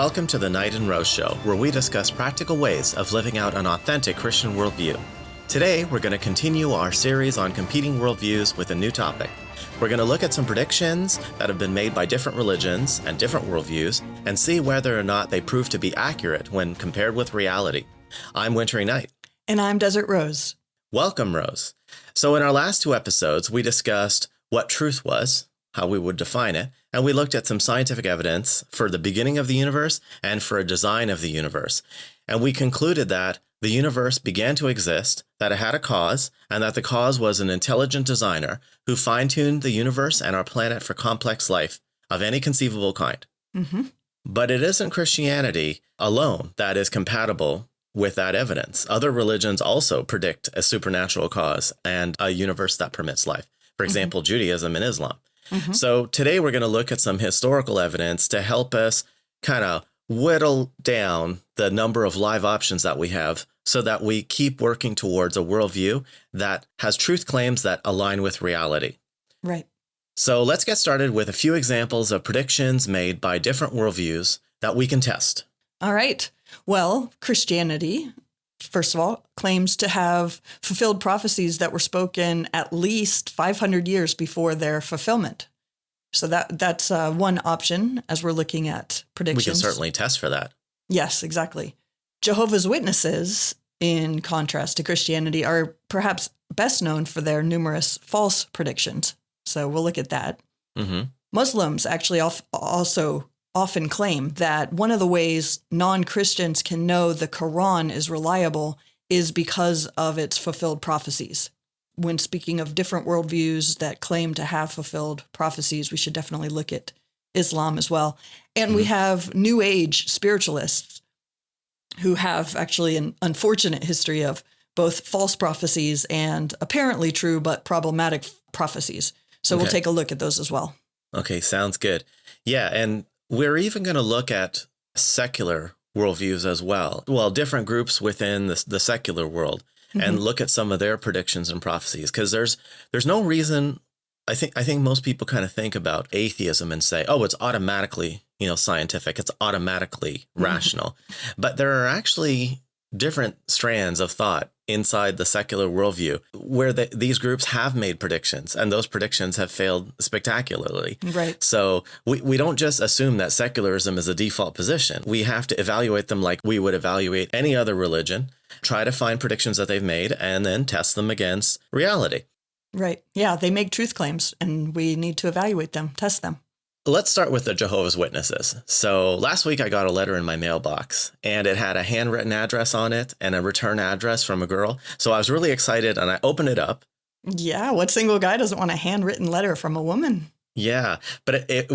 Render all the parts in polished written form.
Welcome to the Knight and Rose Show, where we discuss practical ways of living out an authentic Christian worldview. Today, we're going to continue our series on competing worldviews with a new topic. We're going to look at some predictions that have been made by different religions and different worldviews and see whether or not they prove to be accurate when compared with reality. I'm Wintery Knight. And I'm Desert Rose. Welcome, Rose. So in our last two episodes, we discussed what truth was, how we would define it, and we looked at some scientific evidence for the beginning of the universe and for a design of the universe. And we concluded that the universe began to exist, that it had a cause, and that the cause was an intelligent designer who fine-tuned the universe and our planet for complex life of any conceivable kind. Mm-hmm. But it isn't Christianity alone that is compatible with that evidence. Other religions also predict a supernatural cause and a universe that permits life. For example, Judaism and Islam. Mm-hmm. So today we're going to look at some historical evidence to help us kind of whittle down the number of live options that we have so that we keep working towards a worldview that has truth claims that align with reality. Right. So let's get started with a few examples of predictions made by different worldviews that we can test. All right. Well, Christianity, first of all, claims to have fulfilled prophecies that were spoken at least 500 years before their fulfillment. So that's one option as we're looking at predictions. We can certainly test for that. Yes, exactly. Jehovah's Witnesses, in contrast to Christianity, are perhaps best known for their numerous false predictions. So we'll look at that. Mm-hmm. Muslims actually also often claim that one of the ways non-Christians can know the Quran is reliable is because of its fulfilled prophecies. When speaking of different worldviews that claim to have fulfilled prophecies, we should definitely look at Islam as well. And we have New Age spiritualists who have actually an unfortunate history of both false prophecies and apparently true but problematic prophecies. So we'll take a look at those as well. Okay, sounds good. Yeah, and we're even going to look at secular worldviews as well. Well, different groups within the secular world and look at some of their predictions and prophecies, because there's no reason. I think most people kind of think about atheism and say, oh, it's automatically, scientific. It's automatically rational. But there are actually different strands of thought inside the secular worldview where these groups have made predictions, and those predictions have failed spectacularly. Right. So we don't just assume that secularism is a default position. We have to evaluate them like we would evaluate any other religion, try to find predictions that they've made, and then test them against reality. Right. Yeah, they make truth claims, and we need to evaluate them, test them. Let's start with the Jehovah's Witnesses. So last week I got a letter in my mailbox, and it had a handwritten address on it and a return address from a girl. So I was really excited, and I opened it up. Yeah, what single guy doesn't want a handwritten letter from a woman? Yeah, but it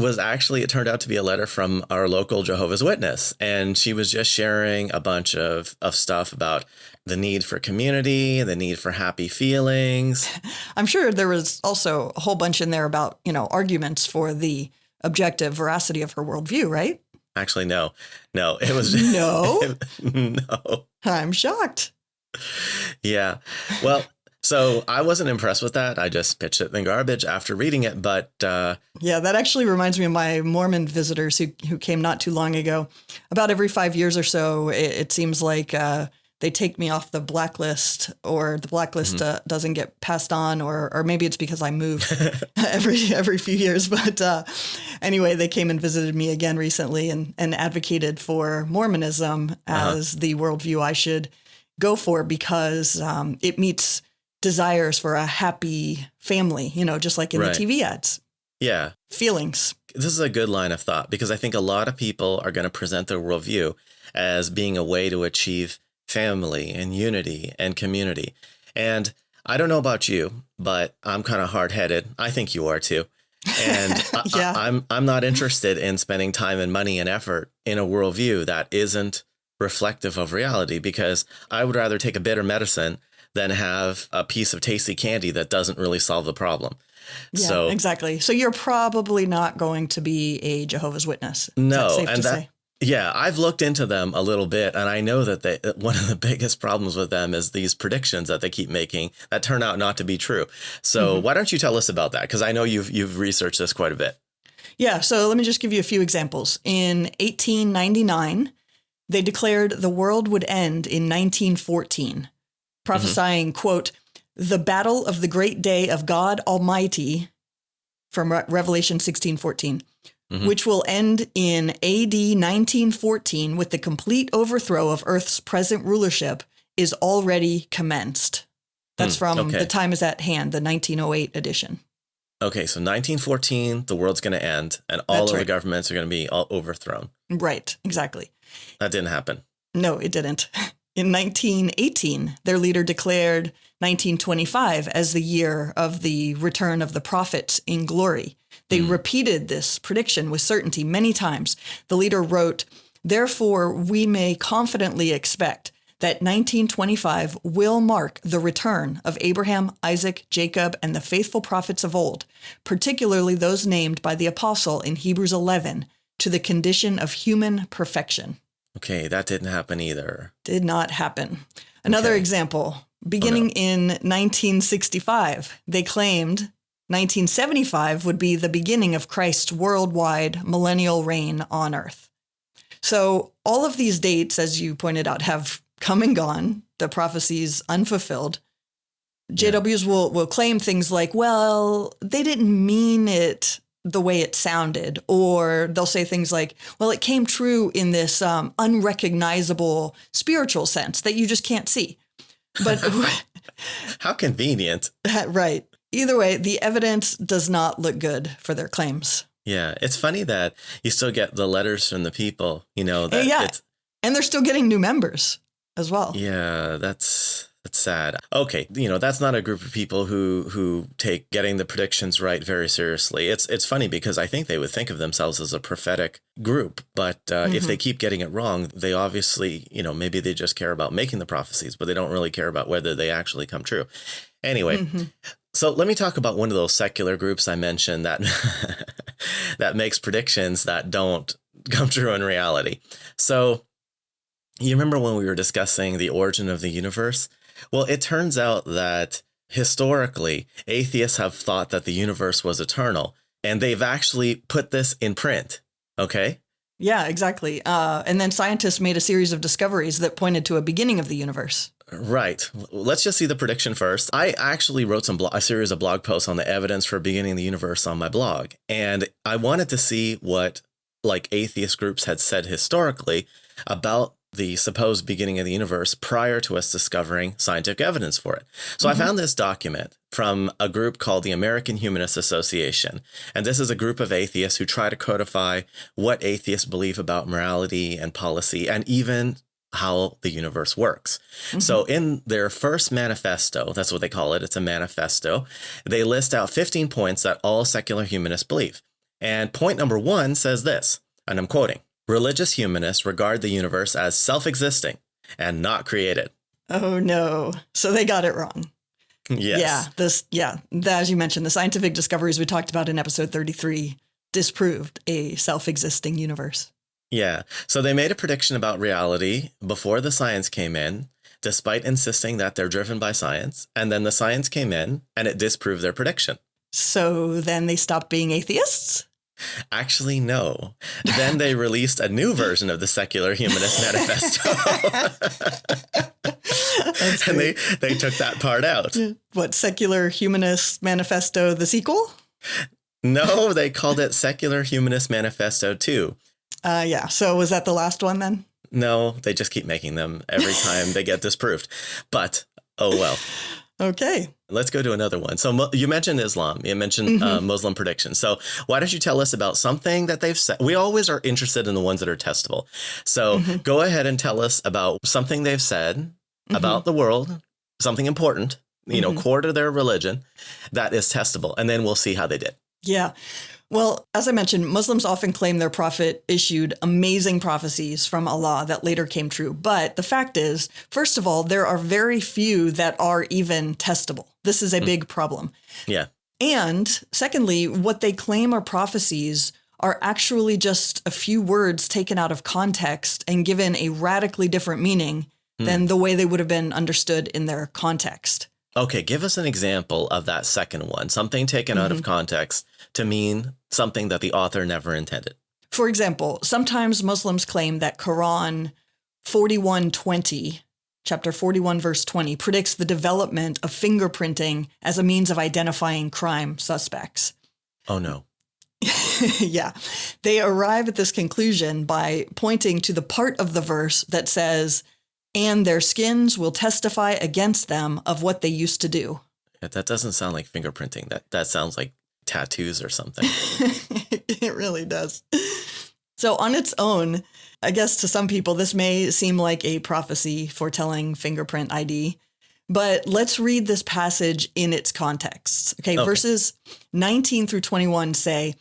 turned out to be a letter from our local Jehovah's Witness. And she was just sharing a bunch of stuff about the need for community, the need for happy feelings. I'm sure there was also a whole bunch in there about, arguments for the objective veracity of her worldview, right? Actually, no, it was no. No. I'm shocked. Yeah. Well, so I wasn't impressed with that. I just pitched it in the garbage after reading it. But yeah, that actually reminds me of my Mormon visitors who came not too long ago. About every 5 years or so, it seems like they take me off the blacklist, or the blacklist doesn't get passed on, or maybe it's because I move every few years. But anyway, they came and visited me again recently and advocated for Mormonism as the worldview I should go for because it meets desires for a happy family, just like in the TV ads. Yeah. Feelings. This is a good line of thought because I think a lot of people are going to present their worldview as being a way to achieve family and unity and community. And I don't know about you, but I'm kind of hard-headed. I think you are too. And yeah. I'm not interested in spending time and money and effort in a worldview that isn't reflective of reality, because I would rather take a bitter medicine than have a piece of tasty candy that doesn't really solve the problem. Yeah, exactly. So you're probably not going to be a Jehovah's Witness. No, safe to say? Yeah, I've looked into them a little bit, and I know that one of the biggest problems with them is these predictions that they keep making that turn out not to be true. So why don't you tell us about that? Because I know you've researched this quite a bit. Yeah, so let me just give you a few examples. In 1899, they declared the world would end in 1914, prophesying, quote, the battle of the great day of God Almighty, from Revelation 16:14, which will end in AD 1914 with the complete overthrow of Earth's present rulership, is already commenced. That's from The Time Is at Hand, the 1908 edition. Okay, so 1914, the world's going to end, and all of the governments are going to be all overthrown. Right, exactly. That didn't happen. No, it didn't. In 1918, their leader declared 1925 as the year of the return of the prophets in glory. They repeated this prediction with certainty many times. The leader wrote, therefore, we may confidently expect that 1925 will mark the return of Abraham, Isaac, Jacob, and the faithful prophets of old, particularly those named by the apostle in Hebrews 11, to the condition of human perfection. Okay, that didn't happen either. Did not happen. Another example, beginning in 1965, they claimed 1975 would be the beginning of Christ's worldwide millennial reign on earth. So all of these dates, as you pointed out, have come and gone, the prophecies unfulfilled. JWs will claim things like, well, they didn't mean it the way it sounded, or they'll say things like, well, it came true in this unrecognizable spiritual sense that you just can't see. But how convenient. Right. Either way, the evidence does not look good for their claims. Yeah, it's funny that you still get the letters from the people, that and they're still getting new members as well. Yeah, that's sad. Okay, that's not a group of people who take getting the predictions right very seriously. It's funny because I think they would think of themselves as a prophetic group, but if they keep getting it wrong, they obviously, maybe they just care about making the prophecies, but they don't really care about whether they actually come true. Anyway, so let me talk about one of those secular groups I mentioned that that makes predictions that don't come true in reality. So you remember when we were discussing the origin of the universe? Well, it turns out that historically, atheists have thought that the universe was eternal, and they've actually put this in print. Okay? Yeah, exactly. And then scientists made a series of discoveries that pointed to a beginning of the universe. Right. Let's just see the prediction first. I actually wrote a series of blog posts on the evidence for beginning the universe on my blog. And I wanted to see what atheist groups had said historically about the supposed beginning of the universe prior to us discovering scientific evidence for it. So I found this document from a group called the American Humanist Association. And this is a group of atheists who try to codify what atheists believe about morality and policy and even how the universe works. So in their first manifesto, that's what they call it, it's a manifesto, they list out 15 points that all secular humanists believe. And point number 1 says this, and I'm quoting, religious humanists regard the universe as self-existing and not created. Oh, no. So they got it wrong. Yes. As you mentioned, the scientific discoveries we talked about in episode 33 disproved a self-existing universe. Yeah. So they made a prediction about reality before the science came in, despite insisting that they're driven by science. And then the science came in and it disproved their prediction. So then they stopped being atheists? Actually, no. Then they released a new version of the Secular Humanist Manifesto. And they took that part out. What, Secular Humanist Manifesto, the sequel? No, they called it Secular Humanist Manifesto 2. So was that the last one then? No, they just keep making them every time they get disproved. But, oh well. Okay. Let's go to another one. So you mentioned Islam. You mentioned Muslim predictions. So why don't you tell us about something that they've said? We always are interested in the ones that are testable. So go ahead and tell us about something they've said about the world, something important, core to their religion that is testable. And then we'll see how they did. Yeah. Well, as I mentioned, Muslims often claim their prophet issued amazing prophecies from Allah that later came true. But the fact is, first of all, there are very few that are even testable. This is a big problem. Yeah. And secondly, what they claim are prophecies are actually just a few words taken out of context and given a radically different meaning than the way they would have been understood in their context. Okay, give us an example of that second one, something taken out of context to mean something that the author never intended. For example, sometimes Muslims claim that Quran 41:20, chapter 41, verse 20, predicts the development of fingerprinting as a means of identifying crime suspects. Oh, no. Yeah. They arrive at this conclusion by pointing to the part of the verse that says, and their skins will testify against them of what they used to do. Yeah, that doesn't sound like fingerprinting. That sounds like tattoos or something. It really does. So on its own, I guess to some people, this may seem like a prophecy foretelling fingerprint ID. But let's read this passage in its context. Okay, verses 19 through 21 say,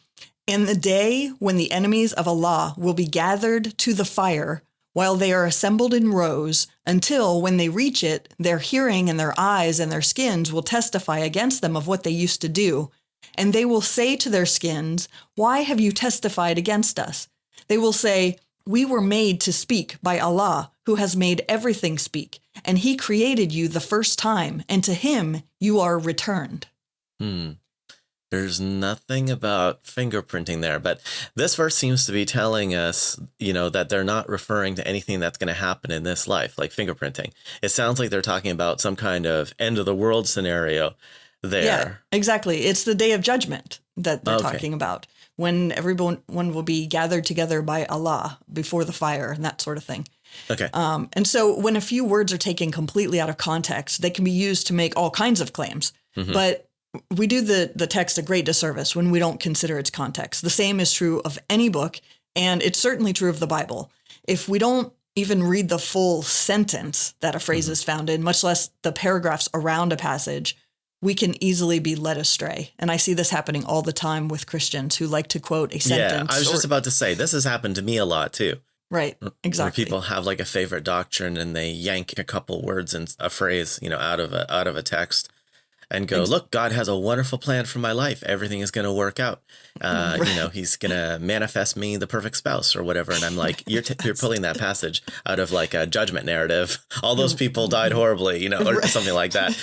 "In the day when the enemies of Allah will be gathered to the fire, while they are assembled in rows, until when they reach it, their hearing and their eyes and their skins will testify against them of what they used to do. And they will say to their skins, 'Why have you testified against us?' They will say, 'We were made to speak by Allah, who has made everything speak, and he created you the first time, and to him you are returned.'" There's nothing about fingerprinting there, but this verse seems to be telling us, that they're not referring to anything that's going to happen in this life, like fingerprinting. It sounds like they're talking about some kind of end of the world scenario there. Yeah, exactly. It's the day of judgment that they're talking about, when everyone will be gathered together by Allah before the fire and that sort of thing. Okay. And so when a few words are taken completely out of context, they can be used to make all kinds of claims. But we do the text a great disservice when we don't consider its context. The same is true of any book, and it's certainly true of the Bible. If we don't even read the full sentence that a phrase is found in, much less the paragraphs around a passage, we can easily be led astray. And I see this happening all the time with Christians who like to quote a sentence. Yeah, I was just about to say, this has happened to me a lot too. Right, exactly. Where people have like a favorite doctrine and they yank a couple words and a phrase, out of a text and go, look, God has a wonderful plan for my life. Everything is going to work out. He's going to manifest me the perfect spouse or whatever. And I'm like, you're pulling that passage out of like a judgment narrative. All those people died horribly, or something like that,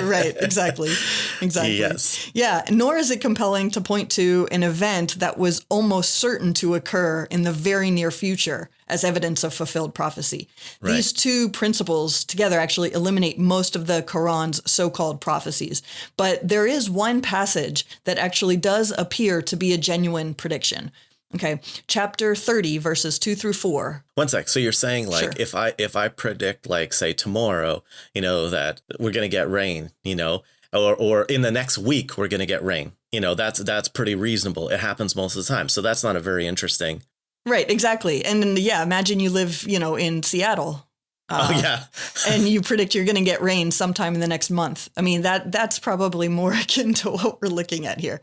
Right. Exactly. Yes. Yeah. Nor is it compelling to point to an event that was almost certain to occur in the very near future as evidence of fulfilled prophecy. Right. These two principles together actually eliminate most of the Quran's so-called prophecies. But there is one passage that actually does appear to be a genuine prediction. Okay, chapter 30, verses 2 through 4. One sec. So you're saying like, Sure. if I predict like, say tomorrow, that we're going to get rain, or in the next week, we're going to get rain, that's pretty reasonable. It happens most of the time. So that's not a very interesting. Right, exactly. And then, imagine you live, in Seattle. And you predict you're going to get rain sometime in the next month. I mean, that's probably more akin to what we're looking at here.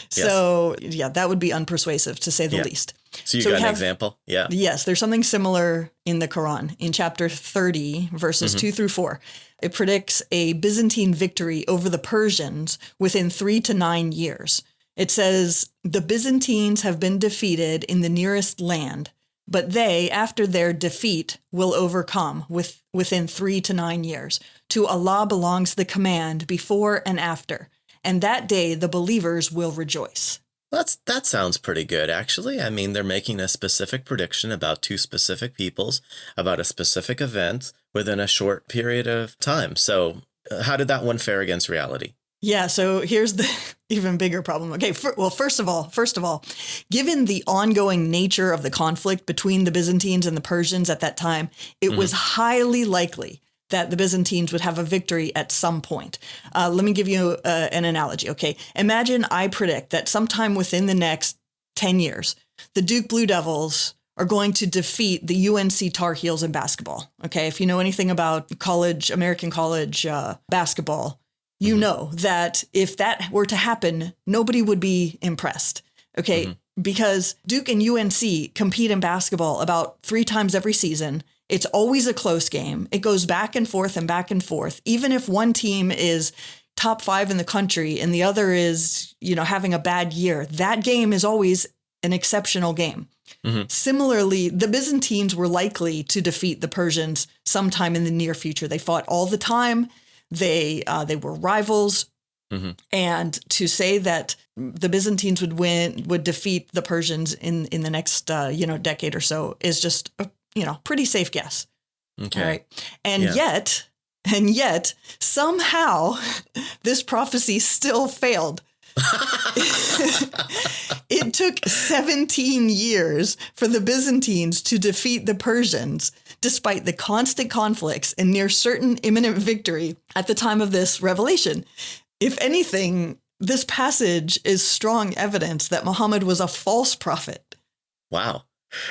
So, that would be unpersuasive to say the least. So you got an example? Yeah. Yes, there's something similar in the Quran. In chapter 30, verses 2 through 4, it predicts a Byzantine victory over the Persians within 3 to 9 years. It says, "The Byzantines have been defeated in the nearest land, but they, after their defeat, will overcome within 3 to 9 years. To Allah belongs the command before and after, and that day the believers will rejoice." That sounds pretty good, actually. I mean, they're making a specific prediction about two specific peoples, about a specific event within a short period of time. So how did that one fare against reality? Yeah, so here's the even bigger problem. Okay, first of all, given the ongoing nature of the conflict between the Byzantines and the Persians at that time, it was highly likely that the Byzantines would have a victory at some point. Let me give you an analogy, okay? Imagine I predict that sometime within the next 10 years, the Duke Blue Devils are going to defeat the UNC Tar Heels in basketball, okay? If you know anything about American college basketball, you know that if that were to happen, nobody would be impressed, okay? Because Duke and UNC compete in basketball about 3 times every season. It's always a close game. It goes back and forth and back and forth. Even if one team is top 5 in the country and the other is, having a bad year, that game is always an exceptional game. Similarly, the Byzantines were likely to defeat the Persians sometime in the near future. They fought all the time. They were rivals. Mm-hmm. And to say that the Byzantines would defeat the Persians in the next, decade or so is just a, pretty safe guess. Okay. All right. And yet somehow this prophecy still failed. It took 17 years for the Byzantines to defeat the Persians, despite the constant conflicts and near certain imminent victory at the time of this revelation. If anything, this passage is strong evidence that Muhammad was a false prophet. Wow.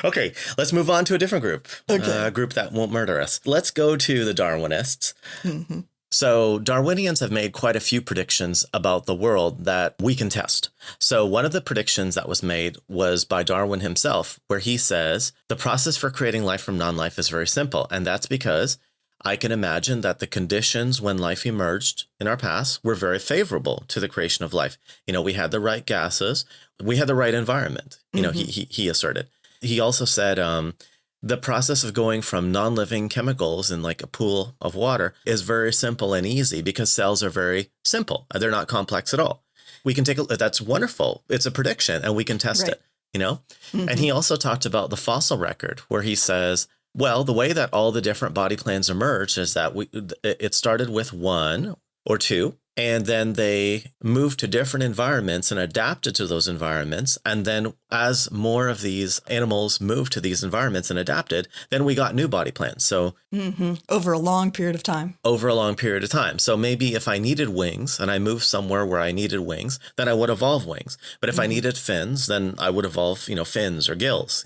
Okay, let's move on to a different group. Okay. A group that won't murder us. Let's go to the Darwinists. Mm-hmm. So Darwinians have made quite a few predictions about the world that we can test. So one of the predictions that was made was by Darwin himself, where he says, the process for creating life from non-life is very simple. And that's because I can imagine that the conditions when life emerged in our past were very favorable to the creation of life. We had the right gases. We had the right environment, he asserted. He also said the process of going from non-living chemicals in like a pool of water is very simple and easy because cells are very simple. They're not complex at all. We can take a look. That's wonderful. It's a prediction and we can test it, Mm-hmm. And he also talked about the fossil record where he says, well, the way that all the different body plans emerged is that it started with one or two, and then they moved to different environments and adapted to those environments. And then as more of these animals moved to these environments and adapted, then we got new body plans. So over a long period of time. So maybe if I needed wings and I moved somewhere where I needed wings, then I would evolve wings. But if I needed fins, then I would evolve, fins or gills,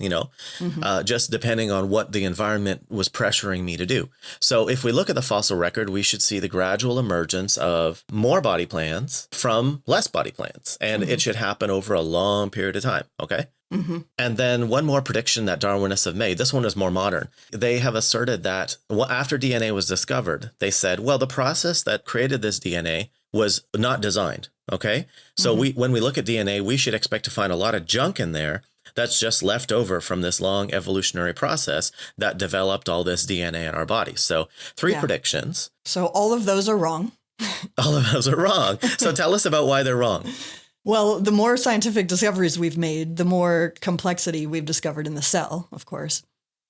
just depending on what the environment was pressuring me to do. So if we look at the fossil record, we should see the gradual emergence of more body plans from less body plans. And it should happen over a long period of time. Okay. Mm-hmm. And then one more prediction that Darwinists have made. This one is more modern. They have asserted that after DNA was discovered, they said, well, the process that created this DNA was not designed. Okay. So when we look at DNA, we should expect to find a lot of junk in there that's just left over from this long evolutionary process that developed all this DNA in our bodies. So 3 predictions. So all of those are wrong. All of those are wrong. So tell us about why they're wrong. Well, the more scientific discoveries we've made, the more complexity we've discovered in the cell, of course.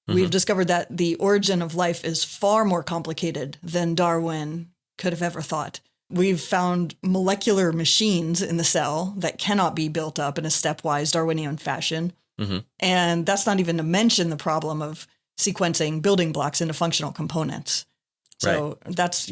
Mm-hmm. We've discovered that the origin of life is far more complicated than Darwin could have ever thought. We've found molecular machines in the cell that cannot be built up in a stepwise Darwinian fashion. Mm-hmm. And that's not even to mention the problem of sequencing building blocks into functional components. So that's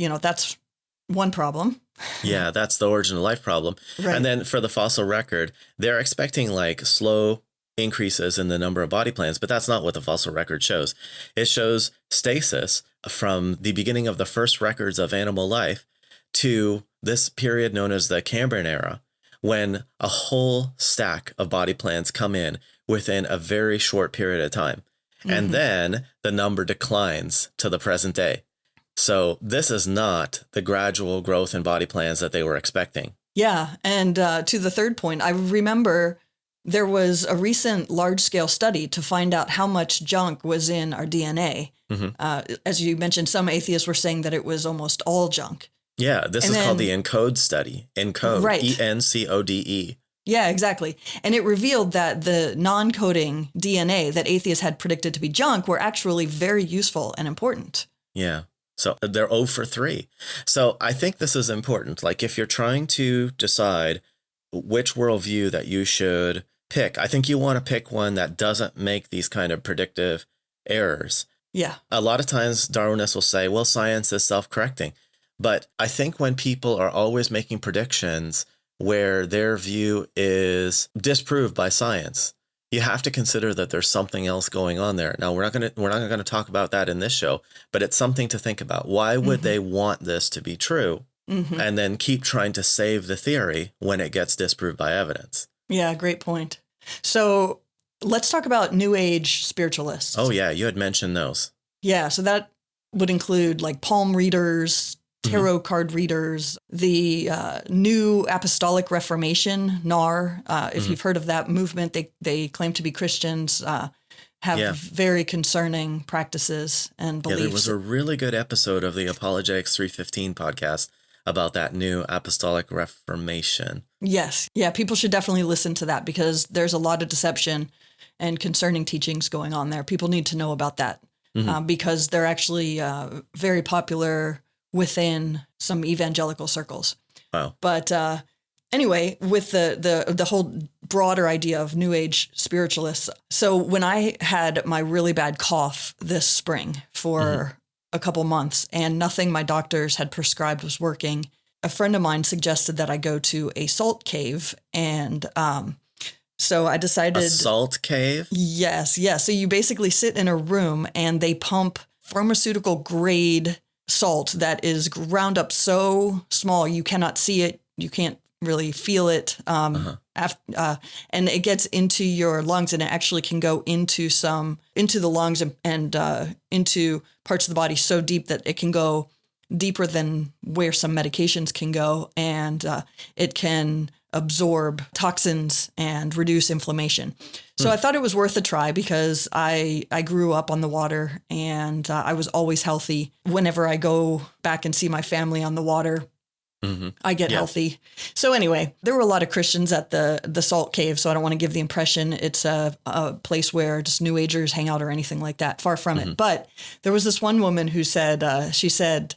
one problem. Yeah, that's the origin of life problem. Right. And then for the fossil record, they're expecting like slow increases in the number of body plans, but that's not what the fossil record shows. It shows stasis from the beginning of the first records of animal life to this period known as the Cambrian era, when a whole stack of body plans come in within a very short period of time. Mm-hmm. And then the number declines to the present day. So this is not the gradual growth in body plans that they were expecting. Yeah. And to the third point, I remember there was a recent large-scale study to find out how much junk was in our DNA. Mm-hmm. As you mentioned, some atheists were saying that it was almost all junk. Yeah, this is called the ENCODE study. ENCODE, right. ENCODE. Yeah, exactly. And it revealed that the non-coding DNA that atheists had predicted to be junk were actually very useful and important. Yeah. So they're 0 for 3. So I think this is important. Like if you're trying to decide which worldview that you should pick, I think you want to pick one that doesn't make these kind of predictive errors. Yeah. A lot of times Darwinists will say, well, science is self-correcting. But I think when people are always making predictions where their view is disproved by science, you have to consider that there's something else going on there. Now, we're not going to talk about that in this show, but it's something to think about. Why would they want this to be true and then keep trying to save the theory when it gets disproved by evidence? Yeah, great point. So let's talk about New Age spiritualists. Oh, yeah. You had mentioned those. Yeah. So that would include like palm readers, tarot card readers, the New Apostolic Reformation, NAR. If you've heard of that movement, they claim to be Christians. have very concerning practices and beliefs. Yeah, there was a really good episode of the Apologetics 315 podcast about that new apostolic reformation. Yes. Yeah, people should definitely listen to that because there's a lot of deception and concerning teachings going on there. People need to know about that because they're actually very popular within some evangelical circles. Wow. But anyway, with the whole broader idea of New Age spiritualists. So when I had my really bad cough this spring for a couple months and nothing my doctors had prescribed was working, a friend of mine suggested that I go to a salt cave. And so I decided... A salt cave? Yes. So you basically sit in a room and they pump pharmaceutical grade salt that is ground up so small you cannot see it. You can't really feel it. And it gets into your lungs and it actually can go into the lungs and into parts of the body so deep that it can go deeper than where some medications can go. And it can absorb toxins and reduce inflammation. So I thought it was worth a try because I grew up on the water and I was always healthy. Whenever I go back and see my family on the water, I get healthy. So anyway, there were a lot of Christians at the salt cave. So I don't want to give the impression it's a place where just New Agers hang out or anything like that. Far from it. But there was this one woman who said, she said,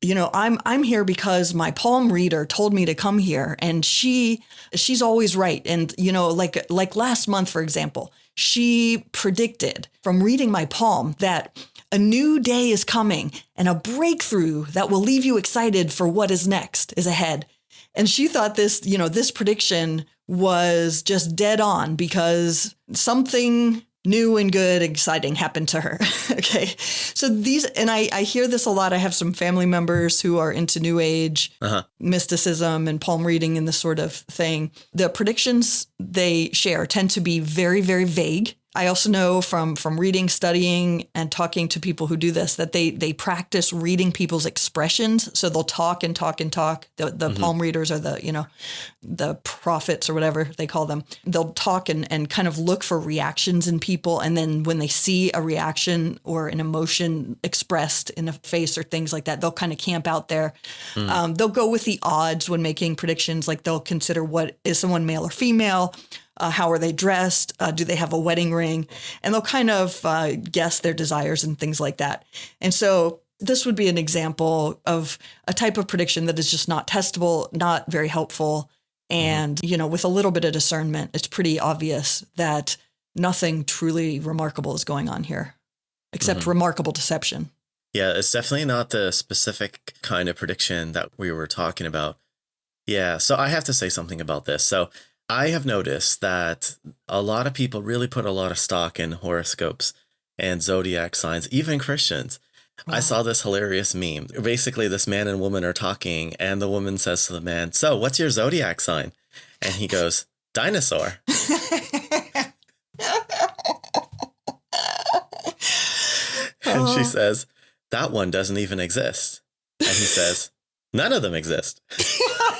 you know, I'm here because my palm reader told me to come here and she's always right. And, you know, like last month, for example, she predicted from reading my palm that a new day is coming and a breakthrough that will leave you excited for what is next is ahead. And she thought this prediction was just dead on because something new and good, exciting happened to her. Okay. So I hear this a lot. I have some family members who are into New Age, mysticism and palm reading and this sort of thing. The predictions they share tend to be very, very vague. I also know from reading, studying, and talking to people who do this that they practice reading people's expressions. So they'll talk and talk and talk. The palm readers are the prophets or whatever they call them. They'll talk and kind of look for reactions in people. And then when they see a reaction or an emotion expressed in a face or things like that, they'll kind of camp out there. They'll go with the odds when making predictions. Like they'll consider what is someone male or female? How are they dressed? Do they have a wedding ring? And they'll kind of guess their desires and things like that. And so this would be an example of a type of prediction that is just not testable, not very helpful. And, you know, with a little bit of discernment, it's pretty obvious that nothing truly remarkable is going on here, except remarkable deception. Yeah, it's definitely not the specific kind of prediction that we were talking about. Yeah, so I have to say something about this. So I have noticed that a lot of people really put a lot of stock in horoscopes and zodiac signs, even Christians. Wow. I saw this hilarious meme. Basically, this man and woman are talking, and the woman says to the man, "So, what's your zodiac sign?" And he goes, "Dinosaur." And she says, "That one doesn't even exist." And he says, "None of them exist."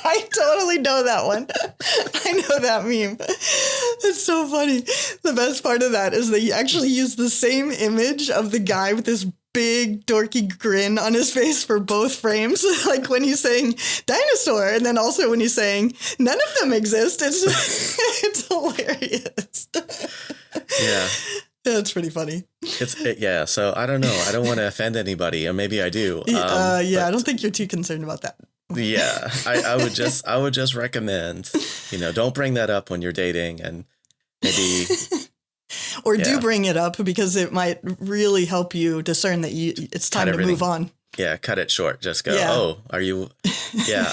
I totally know that one. I know that meme. It's so funny. The best part of that is they actually use the same image of the guy with this big dorky grin on his face for both frames. Like when he's saying dinosaur and then also when he's saying none of them exist. It's hilarious. Yeah. It's pretty funny. Yeah. So I don't know. I don't want to offend anybody, or maybe I do. I don't think you're too concerned about that. Yeah, I would just recommend, you know, don't bring that up when you're dating, and maybe or do bring it up because it might really help you discern that it's time to move on. Yeah, cut it short. Just go, "Oh, are you?" Yeah.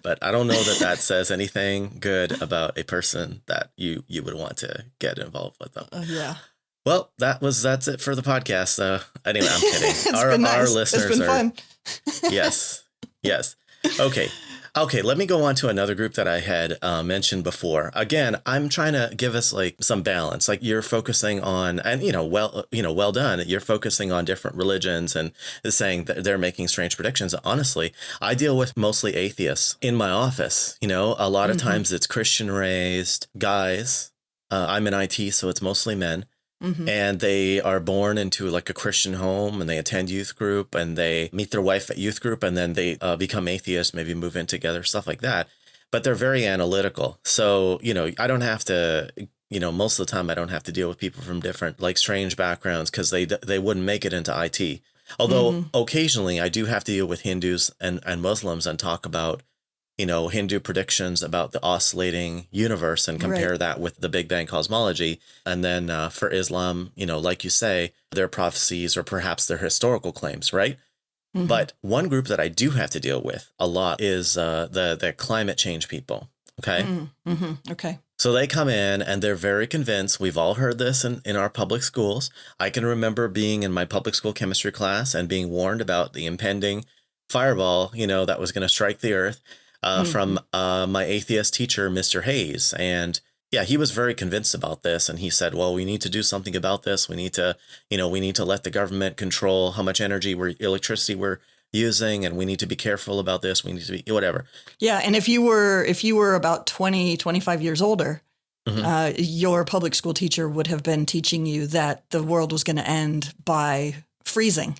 But I don't know that says anything good about a person that you would want to get involved with them. Yeah. Well, that's it for the podcast. Anyway, I'm kidding. Our listeners it's been fun. Yes. Okay. Let me go on to another group that I had mentioned before. Again, I'm trying to give us like some balance. Like you're focusing on, and well done. You're focusing on different religions and saying that they're making strange predictions. Honestly, I deal with mostly atheists in my office. You know, a lot of times it's Christian raised guys. I'm in IT, so it's mostly men. And they are born into like a Christian home and they attend youth group and they meet their wife at youth group and then they become atheists, maybe move in together, stuff like that. But they're very analytical. So, I don't have to, most of the time I don't have to deal with people from different like strange backgrounds because they wouldn't make it into IT. Although occasionally I do have to deal with Hindus and Muslims and talk about Hindu predictions about the oscillating universe and compare that with the Big Bang cosmology. And then for Islam, like you say, their prophecies or perhaps their historical claims, right? But one group that I do have to deal with a lot is the climate change people. Okay. Okay. So they come in and they're very convinced. We've all heard this in our public schools. I can remember being in my public school chemistry class and being warned about the impending fireball, that was going to strike the earth. From my atheist teacher, Mr. Hayes. And yeah, he was very convinced about this. And he said, well, we need to do something about this. We need to let the government control how much electricity we're using. And we need to be careful about this. We need to be whatever. Yeah. And if you were about 20, 25 years older, your public school teacher would have been teaching you that the world was going to end by freezing.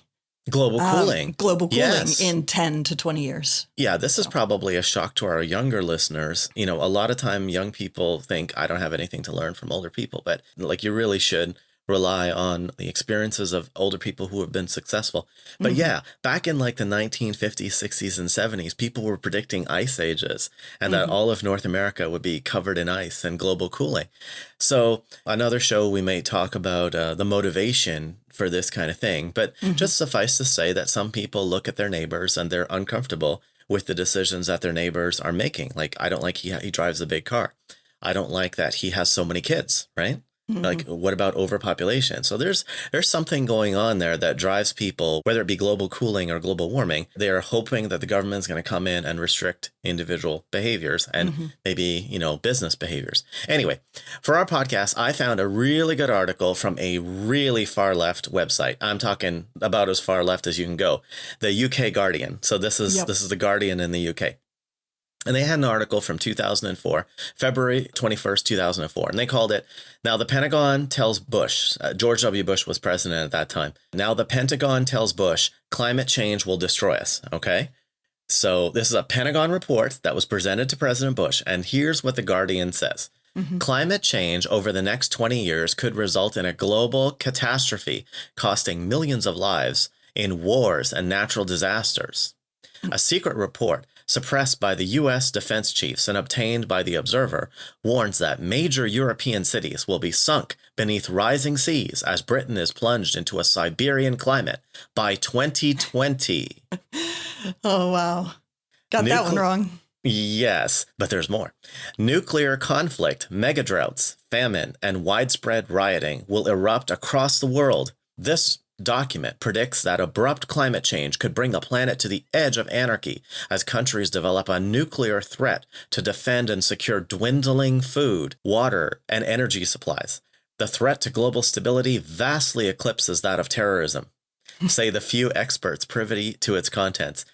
Global cooling. Yes. In 10 to 20 years. Yeah, this is probably a shock to our younger listeners. A lot of time young people think I don't have anything to learn from older people, but like you really should rely on the experiences of older people who have been successful. But yeah, back in like the 1950s, 60s, and 70s, people were predicting ice ages and that all of North America would be covered in ice and global cooling. So another show we may talk about the motivation for this kind of thing. But just suffice to say that some people look at their neighbors and they're uncomfortable with the decisions that their neighbors are making. Like, I don't like he drives a big car. I don't like that he has so many kids, right? Like, what about overpopulation? So there's something going on there that drives people, whether it be global cooling or global warming. They are hoping that the government's going to come in and restrict individual behaviors and maybe, business behaviors. Anyway, for our podcast, I found a really good article from a really far left website. I'm talking about as far left as you can go, the UK Guardian. So this is the Guardian in the UK. And they had an article from 2004, February 21st, 2004, and they called it, Now the Pentagon Tells Bush, George W. Bush was president at that time. Now the Pentagon tells Bush, climate change will destroy us. Okay. So this is a Pentagon report that was presented to President Bush. And here's what the Guardian says. Climate change over the next 20 years could result in a global catastrophe, costing millions of lives in wars and natural disasters. A secret report suppressed by the U.S. defense chiefs and obtained by The Observer, warns that major European cities will be sunk beneath rising seas as Britain is plunged into a Siberian climate by 2020. Oh, wow. Got that one wrong. Yes, but there's more. Nuclear conflict, megadroughts, famine, and widespread rioting will erupt across the world. This document predicts that abrupt climate change could bring the planet to the edge of anarchy as countries develop a nuclear threat to defend and secure dwindling food, water, and energy supplies. The threat to global stability vastly eclipses that of terrorism, say the few experts privy to its contents.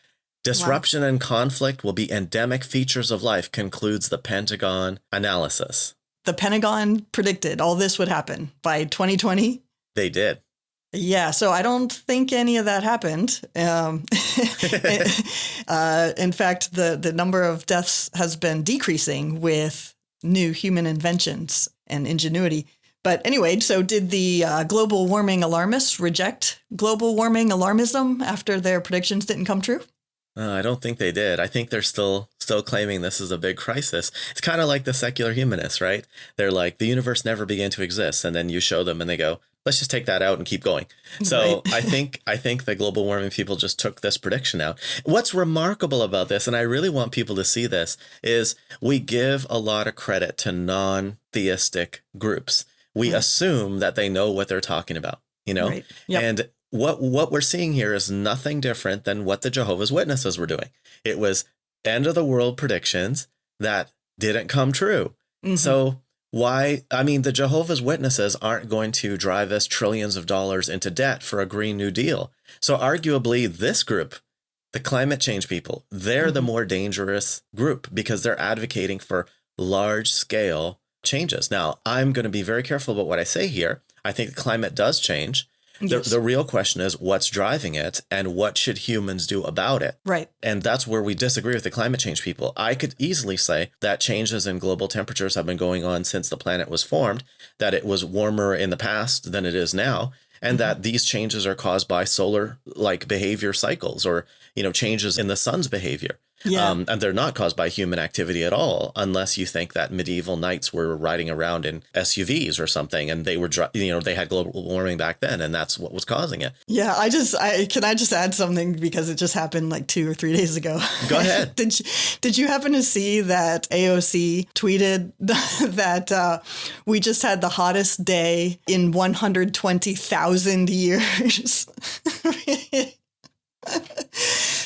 Disruption and conflict will be endemic features of life, concludes the Pentagon analysis. The Pentagon predicted all this would happen by 2020? They did. Yeah, so I don't think any of that happened. In fact, the number of deaths has been decreasing with new human inventions and ingenuity. But anyway, so did the global warming alarmists reject global warming alarmism after their predictions didn't come true? I don't think they did. I think they're still claiming this is a big crisis. It's kind of like the secular humanists, right? They're like, the universe never began to exist. And then you show them and they go, let's just take that out and keep going. So right. I think the global warming people just took this prediction out. What's remarkable about this, and I really want people to see this, is we give a lot of credit to non-theistic groups. We assume that they know what they're talking about, Right. Yep. And what we're seeing here is nothing different than what the Jehovah's Witnesses were doing. It was end of the world predictions that didn't come true. So the Jehovah's Witnesses aren't going to drive us trillions of dollars into debt for a Green New Deal. So arguably this group, the climate change people, they're the more dangerous group because they're advocating for large scale changes. Now, I'm going to be very careful about what I say here. I think the climate does change. Yes. The real question is what's driving it and what should humans do about it? Right. And that's where we disagree with the climate change people. I could easily say that changes in global temperatures have been going on since the planet was formed, that it was warmer in the past than it is now, and that these changes are caused by solar like behavior cycles or, changes in the sun's behavior. Yeah. And they're not caused by human activity at all, unless you think that medieval knights were riding around in SUVs or something, and they were, they had global warming back then, and that's what was causing it. Yeah, can I just add something because it just happened like 2 or 3 days ago. Go ahead. Did you happen to see that AOC tweeted that we just had the hottest day in 120,000 years?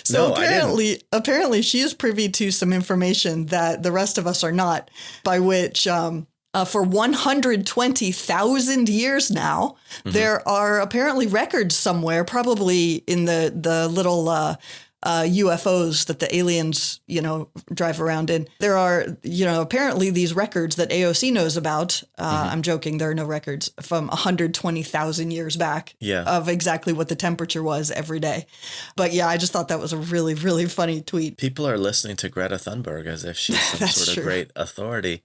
So no, apparently she is privy to some information that the rest of us are not, by which for 120,000 years now, there are apparently records somewhere, probably in the little UFOs that the aliens, drive around in. There are, apparently these records that AOC knows about. I'm joking. There are no records from 120,000 years back of exactly what the temperature was every day. But yeah, I just thought that was a really, really funny tweet. People are listening to Greta Thunberg as if she's some sort of great authority.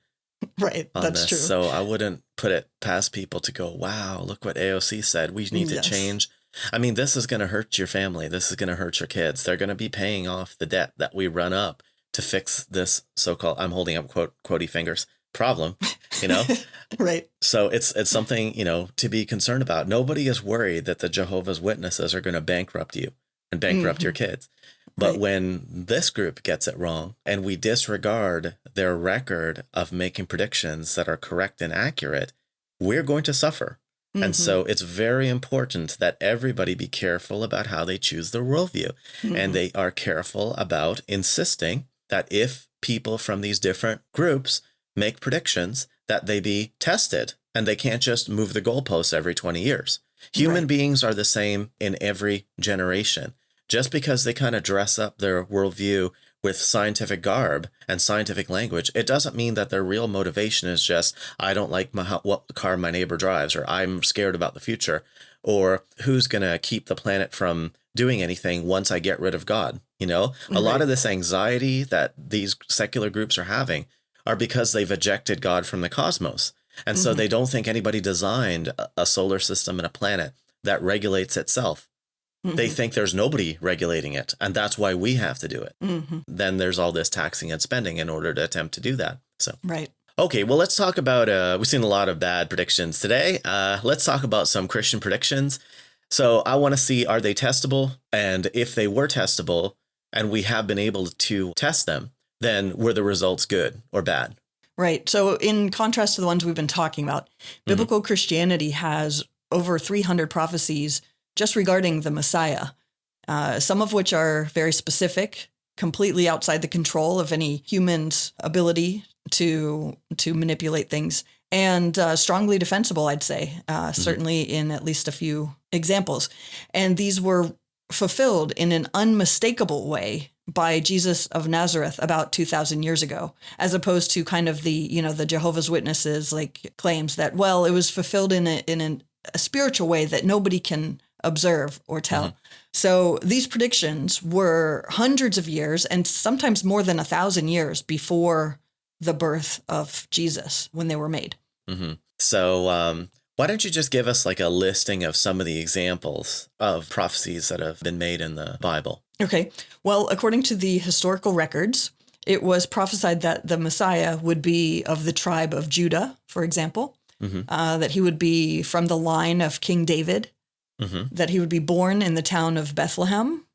Right. That's true. So I wouldn't put it past people to go, wow, look what AOC said. We need to change. I mean, this is going to hurt your family. This is going to hurt your kids. They're going to be paying off the debt that we run up to fix this so-called, I'm holding up quotey fingers, problem, Right. So it's something, to be concerned about. Nobody is worried that the Jehovah's Witnesses are going to bankrupt you and bankrupt your kids. But when this group gets it wrong and we disregard their record of making predictions that are correct and accurate, we're going to suffer. And so it's very important that everybody be careful about how they choose their worldview. And they are careful about insisting that if people from these different groups make predictions, that they be tested. And they can't just move the goalposts every 20 years. Human beings are the same in every generation. Just because they kind of dress up their worldview with scientific garb and scientific language, it doesn't mean that their real motivation is just, I don't like what car my neighbor drives, or I'm scared about the future, or who's going to keep the planet from doing anything once I get rid of God. A lot of this anxiety that these secular groups are having are because they've ejected God from the cosmos. And so they don't think anybody designed a solar system and a planet that regulates itself. They think there's nobody regulating it, and that's why we have to do it. Then there's all this taxing and spending in order to attempt to do that. So, okay, well, let's talk about, we've seen a lot of bad predictions today. Let's talk about some Christian predictions. So I want to see, are they testable? And if they were testable and we have been able to test them, then were the results good or bad? Right. So in contrast to the ones we've been talking about, biblical Christianity has over 300 prophecies just regarding the Messiah, some of which are very specific, completely outside the control of any human's ability to manipulate things, and strongly defensible, I'd say, certainly in at least a few examples. And these were fulfilled in an unmistakable way by Jesus of Nazareth about 2,000 years ago, as opposed to kind of the Jehovah's Witnesses claims that, well, it was fulfilled in a spiritual way that nobody can observe or tell. So these predictions were hundreds of years and sometimes more than 1,000 years before the birth of Jesus when they were made. So why don't you just give us a listing of some of the examples of prophecies that have been made in the Bible? Okay. Well, according to the historical records, it was prophesied that the Messiah would be of the tribe of Judah, for example, that he would be from the line of King David, that he would be born in the town of Bethlehem,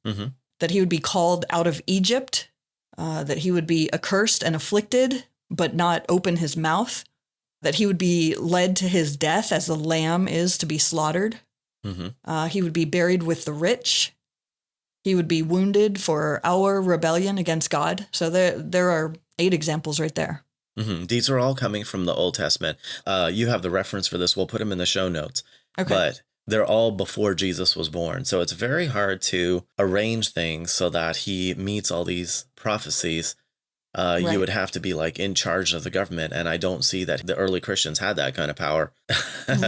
that he would be called out of Egypt, that he would be accursed and afflicted, but not open his mouth, that he would be led to his death as a lamb is to be slaughtered. He would be buried with the rich. He would be wounded for our rebellion against God. So there are 8 examples right there. These are all coming from the Old Testament. You have the reference for this. We'll put them in the show notes. Okay. But they're all before Jesus was born. So it's very hard to arrange things so that he meets all these prophecies You would have to be like in charge of the government. And I don't see that the early Christians had that kind of power.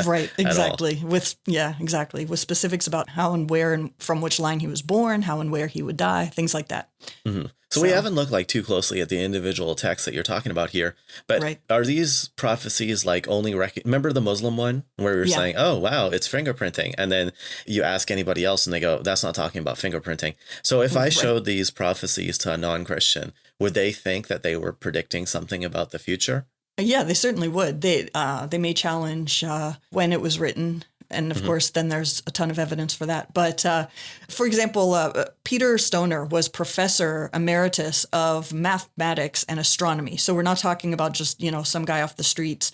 Right. Exactly. Exactly. With specifics about how and where and from which line he was born, how and where he would die, things like that. Mm-hmm. So we haven't looked like too closely at the individual texts that you're talking about here, but are these prophecies like only remember the Muslim one where we were saying, oh, wow, it's fingerprinting. And then you ask anybody else and they go, that's not talking about fingerprinting. So if I showed these prophecies to a non-Christian, would they think that they were predicting something about the future? Yeah, they certainly would. They may challenge when it was written. And of course, then there's a ton of evidence for that. But for example, Peter Stoner was professor emeritus of mathematics and astronomy. So we're not talking about just, some guy off the streets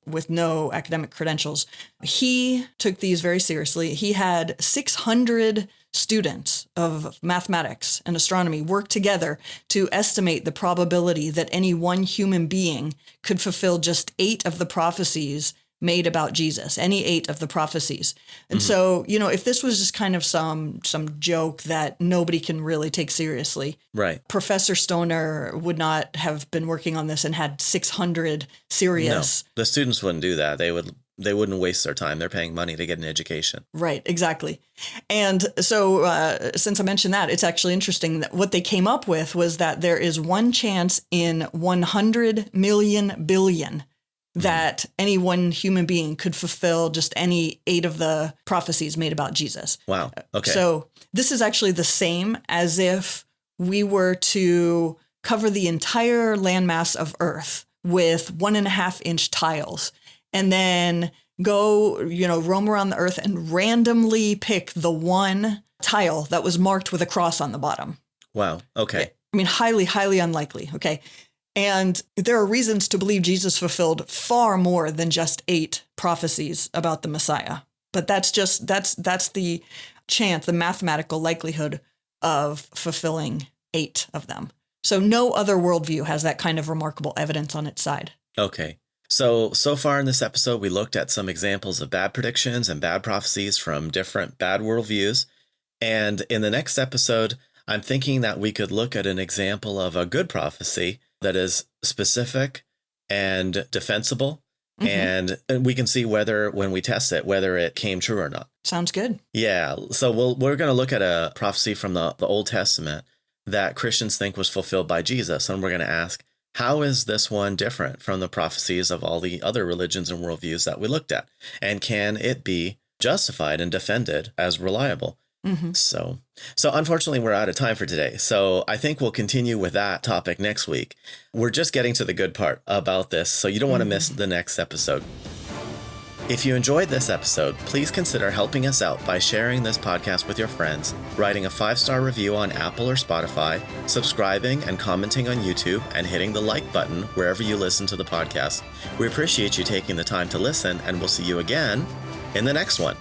with no academic credentials. He took these very seriously. He had 600 students of mathematics and astronomy work together to estimate the probability that any one human being could fulfill just 8 of the prophecies made about Jesus, any 8 of the prophecies. And so, if this was just kind of some joke that nobody can really take seriously, right? Professor Stoner would not have been working on this and had 600 serious. No, the students wouldn't do that. They wouldn't waste their time. They're paying money to get an education. Right, exactly. And so since I mentioned that, it's actually interesting that what they came up with was that there is one chance in 100 million billion that any one human being could fulfill just any 8 of the prophecies made about Jesus. Wow. Okay. So this is actually the same as if we were to cover the entire landmass of Earth with 1.5-inch tiles and then go, roam around the Earth and randomly pick the one tile that was marked with a cross on the bottom. Wow. Okay. I mean, highly, highly unlikely. Okay. And there are reasons to believe Jesus fulfilled far more than just 8 prophecies about the Messiah. But that's the chance, the mathematical likelihood of fulfilling 8 of them. So no other worldview has that kind of remarkable evidence on its side. Okay. So far in this episode, we looked at some examples of bad predictions and bad prophecies from different bad worldviews. And in the next episode, I'm thinking that we could look at an example of a good prophecy that is specific and defensible. And we can see whether, when we test it, whether it came true or not. Sounds good. Yeah. So we're going to look at a prophecy from the Old Testament that Christians think was fulfilled by Jesus. And we're going to ask, how is this one different from the prophecies of all the other religions and worldviews that we looked at? And can it be justified and defended as reliable? So unfortunately, we're out of time for today. So I think we'll continue with that topic next week. We're just getting to the good part about this, so you don't want to miss the next episode. If you enjoyed this episode, please consider helping us out by sharing this podcast with your friends, writing a 5-star review on Apple or Spotify, subscribing and commenting on YouTube, and hitting the like button wherever you listen to the podcast. We appreciate you taking the time to listen, and we'll see you again in the next one.